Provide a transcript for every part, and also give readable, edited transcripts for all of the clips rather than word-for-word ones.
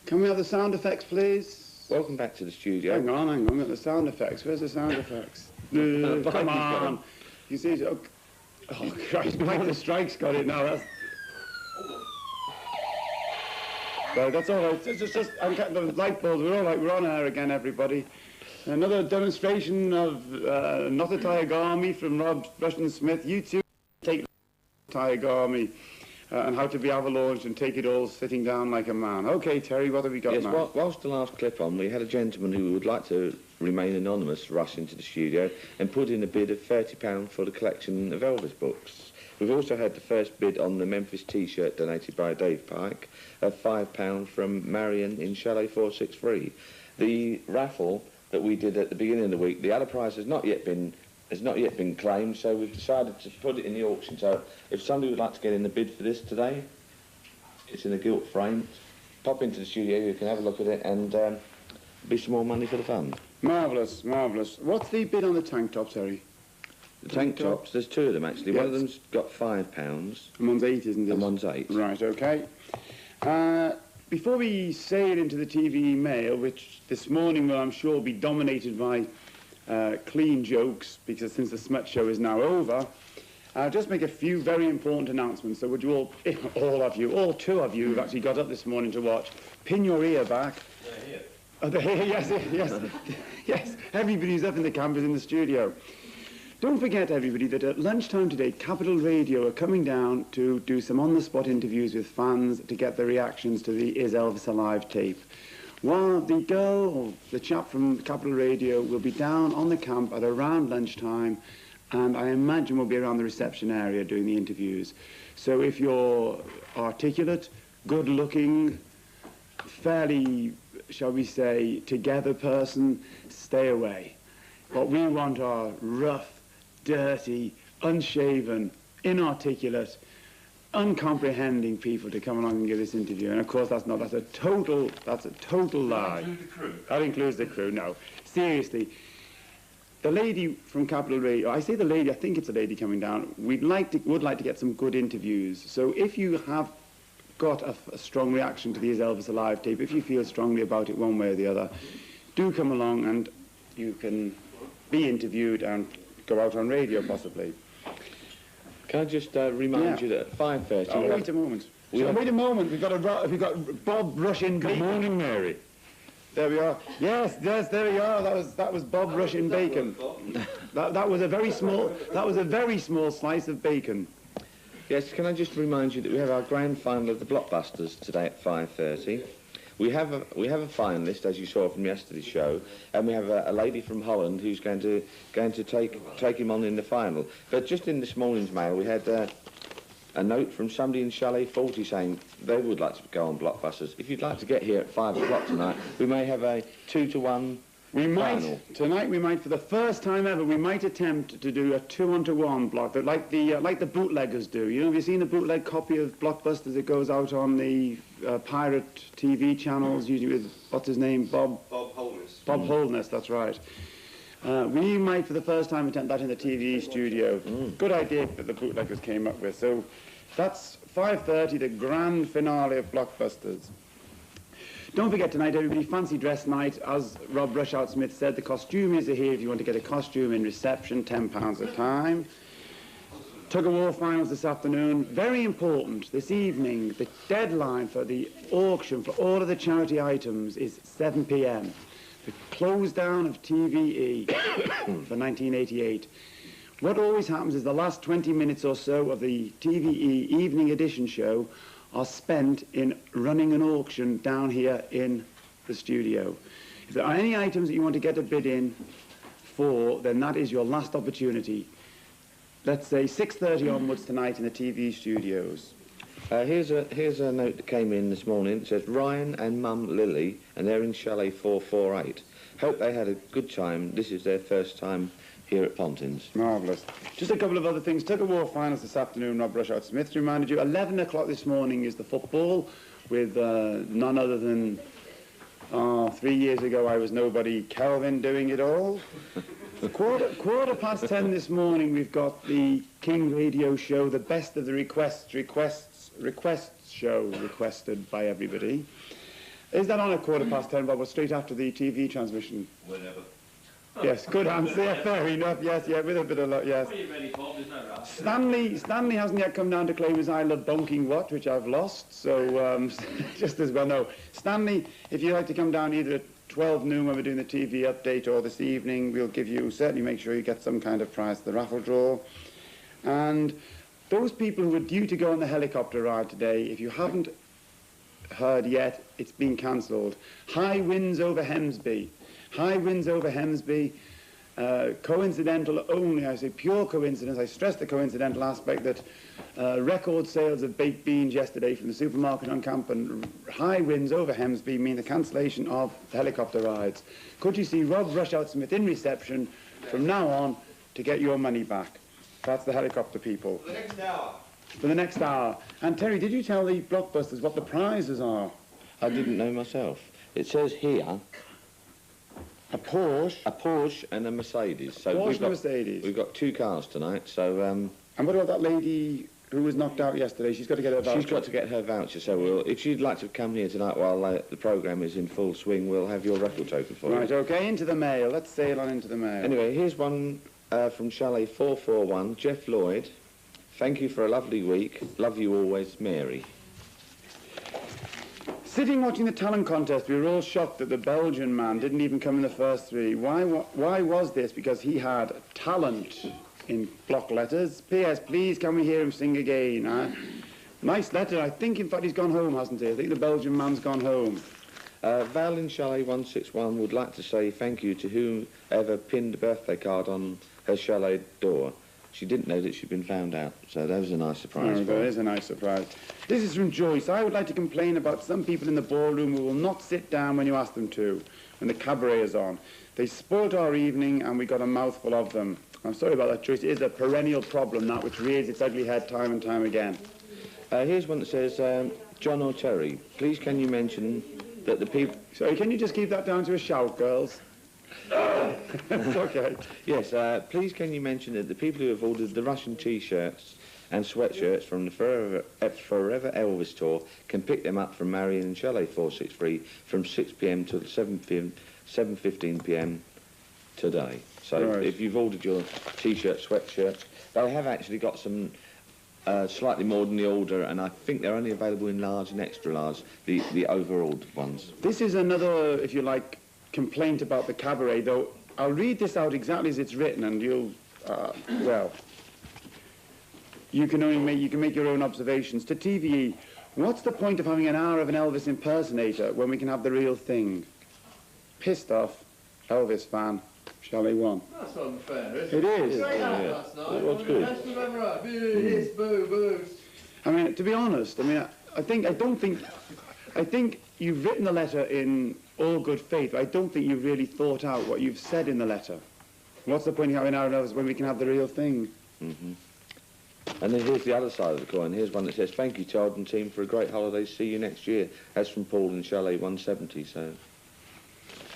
Can we have the sound effects, please? Welcome back to the studio. Hang on, we've got the sound effects. Where's the sound effects? Come on. You see, oh Christ, Mike the Strike's got it now. That's all right. It's just I'm getting the light bulbs. We're all right. We're on air again, everybody. Another demonstration of not a Tiagami from Rob Russian-Smith. You too take Tiagami and how to be avalanched and take it all sitting down like a man. Okay, Terry, what have we got now? Yes, whilst the last clip on, we had a gentleman who would like to remain anonymous rush into the studio and put in a bid of £30 for the collection of Elvis books. We've also had the first bid on the Memphis T-shirt donated by Dave Pike of £5 from Marion in Chalet 463. The raffle that we did at the beginning of the week, the other prize has not yet been claimed, so we've decided to put it in the auction. So if somebody would like to get in the bid for this today, it's in a gilt frame. Pop into the studio, you can have a look at it, and be some more money for the fund. Marvellous, marvellous. What's the bid on the tank tops, Harry? The tank tops, there's two of them actually. Yes. One of them's got £5. And one's 8, isn't it? And one's 8. Right, okay. Before we sail into the TVE mail, which this morning will, I'm sure, will be dominated by clean jokes, because since the Smut Show is now over, I'll just make a few very important announcements. So would you all two of you who've actually got up this morning to watch, pin your ear back. They're here. Oh, they're here, yes. Yes, everybody's up in the campus in the studio. Don't forget, everybody, that at lunchtime today, Capital Radio are coming down to do some on-the-spot interviews with fans to get their reactions to the Is Elvis Alive tape. While the girl, or the chap from Capital Radio, will be down on the camp at around lunchtime, and I imagine will be around the reception area doing the interviews. So if you're articulate, good-looking, fairly, shall we say, together person, stay away. What we want are rough, dirty, unshaven, inarticulate, uncomprehending people to come along and give this interview. And of course that's a total lie. That includes the crew. That includes the crew. No, seriously. The lady from Capital Radio, I say the lady, I think it's a lady coming down, would like to get some good interviews. So if you have got a strong reaction to the Is Elvis Alive tape, if you feel strongly about it one way or the other, do come along and you can be interviewed and go out on radio possibly. Can I just remind you that at 5:30... Oh, wait a moment. Wait a moment. We've got Bob Russian Bacon. Good morning, Mary. There we are. Yes, there we are. That was Bob Russian Bacon. That was a very small slice of bacon. Yes, can I just remind you that we have our grand final of the Blockbusters today at 5:30. We have a finalist, as you saw from yesterday's show, and we have a lady from Holland who's going to take him on in the final. But just in this morning's mail, we had a note from somebody in Chalet 40 saying they would like to go on Blockbusters. If you'd like to get here at 5 o'clock tonight, we may have a 2-to-1 final. Tonight we might, for the first time ever, we might attempt to do a 2-on-1 block, like the bootleggers do. You know, have you seen a bootleg copy of Blockbusters that goes out on the pirate TV channels, usually with, what's his name, Bob Holness. Bob Holness, that's right. We might, for the first time, attempt that in the TVE studio. Good idea that the bootleggers came up with. So that's 5:30, the grand finale of Blockbusters. Don't forget tonight, everybody, fancy dress night. As Rob Rushout-Smith said, the costumiers are here if you want to get a costume in reception, £10 a time. Tug-of-war finals this afternoon. Very important, this evening, the deadline for the auction for all of the charity items is 7 p.m. The close down of TVE for 1988. What always happens is the last 20 minutes or so of the TVE evening edition show are spent in running an auction down here in the studio. If there are any items that you want to get a bid in for, then that is your last opportunity. Let's say 6:30 onwards tonight in the TV studios. Here's a note that came in this morning. It says, Ryan and Mum Lily, and they're in Chalet 448. Hope they had a good time. This is their first time here at Pontins. Marvellous. Just a couple of other things. Tug-of-war finals this afternoon, Rob Rushout-Smith reminded you. 11 o'clock this morning is the football with none other than 3 years ago I was nobody, Kelvin doing it all. quarter past 10 this morning we've got the King Radio show, the best of the requests show, requested by everybody. Is that on at 10:15, Bob, or straight after the TV transmission? Whenever. Yes, good answer. Yeah, fair enough. Yes, yeah, with a bit of luck, yes. When you're ready, Bob, there's no rush. Stanley hasn't yet come down to claim his I Love Bonking What, which I've lost, so just as well, no. Stanley, if you'd like to come down either at 12 noon when we're doing the TV update or this evening, we'll give you, certainly make sure you get some kind of prize for the raffle draw. And those people who were due to go on the helicopter ride today, if you haven't heard yet, it's been cancelled. High winds over Hemsby. High winds over Hemsby. Coincidental only, I say pure coincidence. I stress the coincidental aspect that record sales of baked beans yesterday from the supermarket on camp and high winds over Hemsby mean the cancellation of the helicopter rides. Could you see Rob Rushout-Smith in reception from now on to get your money back? That's the helicopter people. For the next hour. For the next hour. And Terry, did you tell the blockbusters what the prizes are? I didn't know myself. It says here A Porsche and a Mercedes. So Porsche we've and got, a Mercedes. We've got 2 cars tonight, so And what about that lady who was knocked out yesterday? She's got to get her voucher. she's got to get her voucher. So if she'd like to come here tonight while the programme is in full swing, we'll have your record token for Right, you. okay, into the mail. Let's sail on into the mail. Anyway, here's one from Chalet 441, Jeff Lloyd. Thank you for a lovely week. Love you always, Mary. Sitting watching the talent contest, we were all shocked that the Belgian man didn't even come in the first 3. Why was this? Because he had talent in block letters. P.S. Please, can we hear him sing again? Nice letter. I think, in fact, he's gone home, hasn't he? I think the Belgian man's gone home. Val in Chalet 161 would like to say thank you to whoever pinned a birthday card on her chalet door. She didn't know that she'd been found out, so that was a nice surprise. Oh, that is a nice surprise. This is from Joyce. I would like to complain about some people in the ballroom who will not sit down when you ask them to, when the cabaret is on. They spoilt our evening and we got a mouthful of them. I'm sorry about that, Joyce. It is a perennial problem, that, which rears its ugly head time and time again. Here's one that says, John or Terry, please can you mention that the people... Sorry, can you just keep that down to a shout, girls? Okay. Yes, please can you mention that the people who have ordered the Russian T-shirts and sweatshirts from the Forever Elvis tour can pick them up from Marion and Chalet 463 from 6 p.m. till 7:15 p.m. today. So Right. if you've ordered your T-shirt, sweatshirt, they have actually got some slightly more than the order, and I think they're only available in large and extra large, the overall ones. This is another, if you like, complaint about the cabaret, though I'll read this out exactly as it's written, and you'll, well, you can make your own observations. To TVE, what's the point of having an hour of an Elvis impersonator when we can have the real thing? Pissed off Elvis fan, Chalet 1. That's unfair, isn't it? It is. Great Yeah. out last night. What's good? Best of ever right. Yes, boo, boo. I mean, to be honest, I think you've written the letter in all good faith, but I don't think you've really thought out what you've said in the letter. What's the point of having an hour of Elvis when we can have the real thing? Mm-hmm. And then here's the other side of the coin. Here's one that says, thank you, child and team, for a great holiday. See you next year. That's from Paul in Chalet 170, so...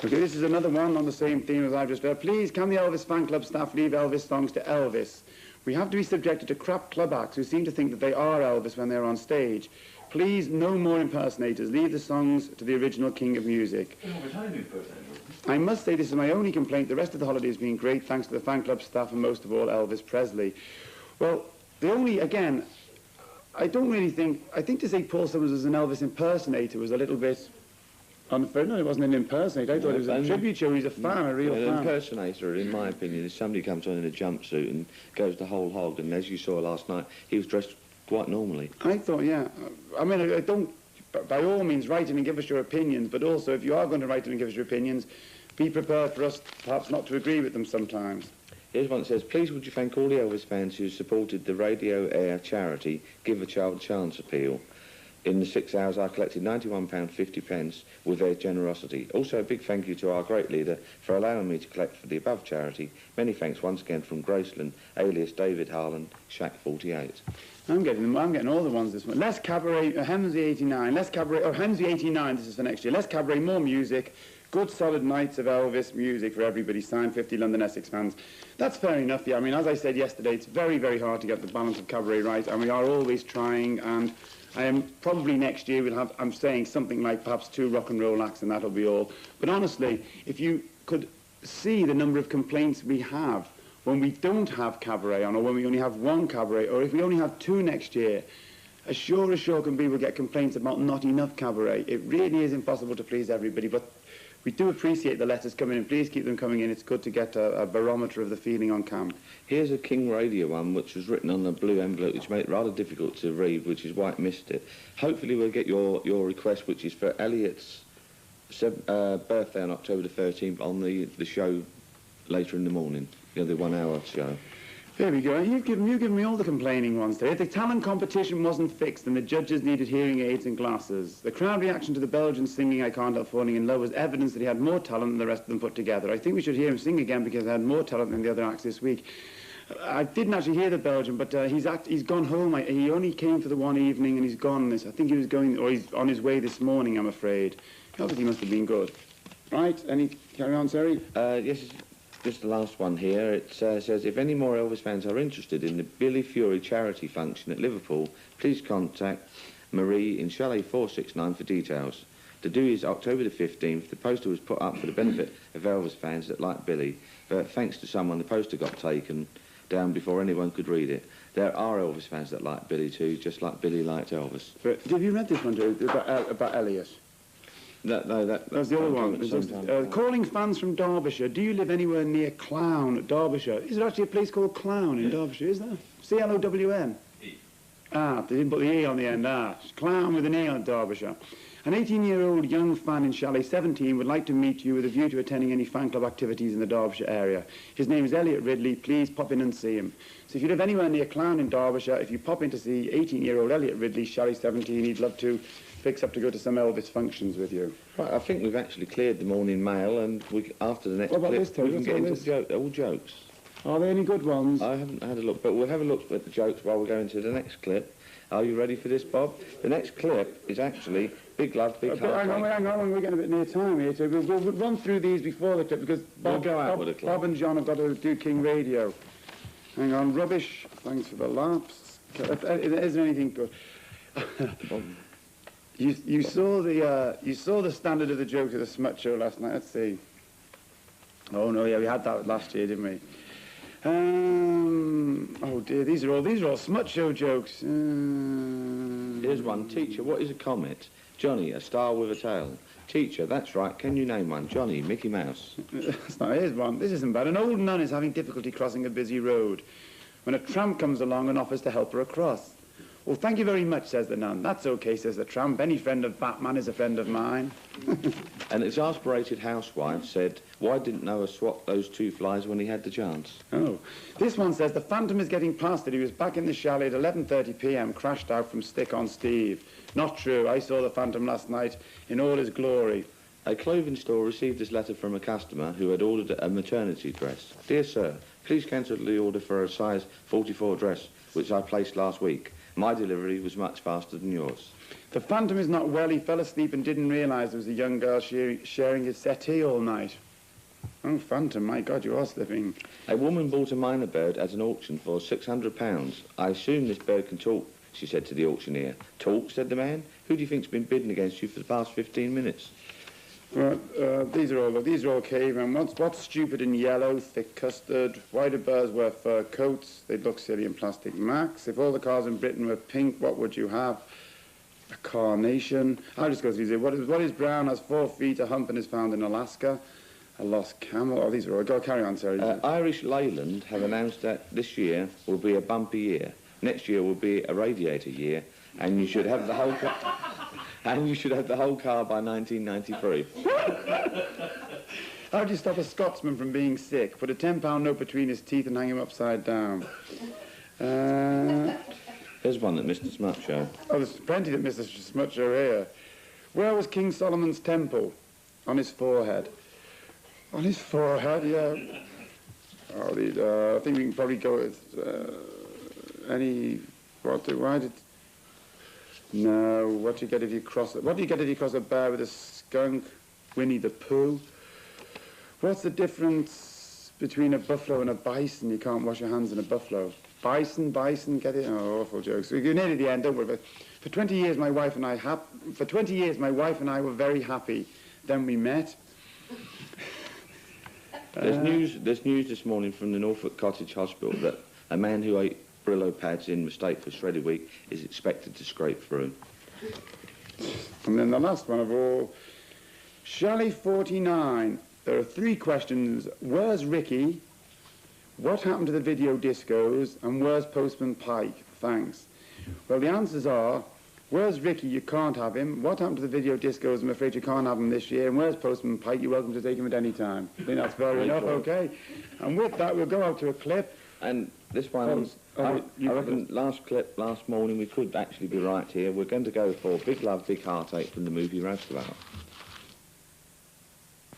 Okay, this is another one on the same theme as I've just read. Please, can the Elvis fan club staff leave Elvis songs to Elvis? We have to be subjected to crap club acts who seem to think that they are Elvis when they're on stage. Please, no more impersonators. Leave the songs to the original king of music. I must say this is my only complaint. The rest of the holiday has been great, thanks to the fan club staff and most of all Elvis Presley. Well, the only, again, I think to say Paul Summers was an Elvis impersonator was a little bit unfair. No, it wasn't an impersonator. I thought it was a tribute show. He's a fan, a real An fan. impersonator, in my opinion, is somebody comes on in a jumpsuit and goes the whole hog, and as you saw last night, he was dressed quite normally. I thought, yeah. I mean, I don't, by all means, write in and give us your opinions, but also, if you are going to write in and give us your opinions, be prepared for us perhaps not to agree with them sometimes. Here's one that says, please would you thank all the Elvis fans who supported the Radio Air charity Give a Child a Chance appeal. In the 6 hours, I collected £91.50 with their generosity. Also, a big thank you to our great leader for allowing me to collect for the above charity. Many thanks once again from Graceland, alias David Harlan, Shack 48. I'm getting all the ones this month. Less cabaret, Hemsby 89. Less cabaret, Hemsby 89, this is for next year. Less cabaret, more music. Good solid nights of Elvis music for everybody. Signed 50 London Essex fans. That's fair enough, yeah. I mean, as I said yesterday, it's very, very hard to get the balance of cabaret right, and we are always trying, and Probably next year I'm saying something like perhaps 2 rock and roll acts and that'll be all. But honestly, if you could see the number of complaints we have when we don't have cabaret on, or when we only have 1 cabaret, or if we only have 2 next year, as sure can be we'll get complaints about not enough cabaret. It really is impossible to please everybody, but we do appreciate the letters coming in. Please keep them coming in. It's good to get a barometer of the feeling on camp. Here's a King Radio one, which was written on a blue envelope, which made it rather difficult to read, which is why it missed it. Hopefully we'll get your request, which is for Elliot's birthday on October the 13th on the show later in the morning, the 1 hour show. There we go. You've given me all the complaining ones today. The talent competition wasn't fixed and the judges needed hearing aids and glasses. The crowd reaction to the Belgian singing I Can't Help Falling in Love was evidence that he had more talent than the rest of them put together. I think we should hear him sing again because he had more talent than the other acts this week. I didn't actually hear the Belgian, but he's gone home. He only came for the one evening and he's gone. I think he was going, or he's on his way this morning, I'm afraid. Obviously he must have been good. Right, carry on, Sari? Yes, just the last one here. It says, if any more Elvis fans are interested in the Billy Fury charity function at Liverpool, please contact Marie in Chalet 469 for details. The due is October the 15th. The poster was put up for the benefit of Elvis fans that like Billy, but thanks to someone, the poster got taken down before anyone could read it. There are Elvis fans that like Billy too, just like Billy liked Elvis. But have you read this one, Joe, about Elliot? No, that was the other one. Calling fans from Derbyshire. Do you live anywhere near Clown, Derbyshire? Is there actually a place called Clown in Derbyshire? Is there? C-L-O-W-N? E. Ah, they didn't put the E on the end. Clown with an E on Derbyshire. An 18-year-old young fan in Chalet 17 would like to meet you with a view to attending any fan club activities in the Derbyshire area. His name is Elliot Ridley. Please pop in and see him. So if you live anywhere near Clown in Derbyshire, if you pop in to see 18-year-old Elliot Ridley, Chalet 17, he'd love to fix up to go to some Elvis functions with you. Right, I think we've actually cleared the morning mail, and after the next What about clip, this, Terry? we can What's get all into all jokes. Are there any good ones? I haven't had a look, but we'll have a look at the jokes while we're going to the next clip. Are you ready for this, Bob? The next clip is actually Big Love, Big Heart. Hang on, we're getting a bit near time here, so we'll run through these before the clip, because We'll go out with a clip. Bob and John have got to do King Radio. Hang on, rubbish, thanks for the laughs. Is there anything good? You saw the standard of the jokes at the Smut Show last night. Let's see. Oh no, yeah, we had that last year, didn't we? Oh dear, these are all Smut Show jokes. Here's one. Teacher, what is a comet? Johnny, a star with a tail. Teacher, that's right. Can you name one? Johnny, Mickey Mouse. That's not. Here's one. This isn't bad. An old nun is having difficulty crossing a busy road when a tramp comes along and offers to help her across. Well, thank you very much, says the nun. That's okay, says the tramp. Any friend of Batman is a friend of mine. An exasperated housewife said, why didn't Noah swap those 2 flies when he had the chance? Oh. This one says, the Phantom is getting plastered. He was back in the chalet at 11:30 p.m, crashed out from Stick on Steve. Not true. I saw the Phantom last night in all his glory. A clothing store received this letter from a customer who had ordered a maternity dress. Dear sir, please cancel the order for a size 44 dress, which I placed last week. My delivery was much faster than yours. The Phantom is not well. He fell asleep and didn't realise there was a young girl sharing his settee all night. Oh, Phantom, my God, you are slipping. A woman bought a minor bird at an auction for £600. I assume this bird can talk, she said to the auctioneer. Talk, said the man. Who do you think's been bidding against you for the past 15 minutes? Right, these are all cavemen. What's stupid in yellow? Thick custard. Why do birds wear fur coats? They'd look silly in plastic Macs. If all the cars in Britain were pink, what would you have? A carnation. I'll just go through these. What is brown, has 4 feet, a hump, and is found in Alaska? A lost camel. Oh, these are all. Go, carry on, Sarah. Irish Leyland have announced that this year will be a bumpy year. Next year will be a radiator year, and you should have the whole car by 1993. How do you stop a Scotsman from being sick? Put a £10 note between his teeth and hang him upside down. There's one that Mr. Smut showed. Oh, there's plenty that Mr. Smut showed here. Where was King Solomon's temple? On his forehead. On his forehead, yeah. Oh, I think we can probably go with No, what do you get if you cross a bear with a skunk? Winnie the Pooh. What's the difference between a buffalo and a bison? You can't wash your hands in a buffalo. Bison, get it? Oh, awful jokes. You're nearly the end, don't worry about it. For 20 years, my wife and I were very happy. Then we met. There's news this morning from the Norfolk Cottage Hospital that a man who ate Brillo pads in mistake for shredded wheat is expected to scrape through. And then the last one of all, Shelley 49. There are 3 questions. Where's Ricky? What happened to the video discos? And where's Postman Pike? Thanks. Well, the answers are, where's Ricky? You can't have him. What happened to the video discos? I'm afraid you can't have him this year. And where's Postman Pike? You're welcome to take him at any time. I think that's fair enough, okay? And with that, we'll go out to a clip. And this one, I reckon last clip, last morning, we could actually be right here. We're going to go for Big Love, Big Heartache from the movie Roundabout.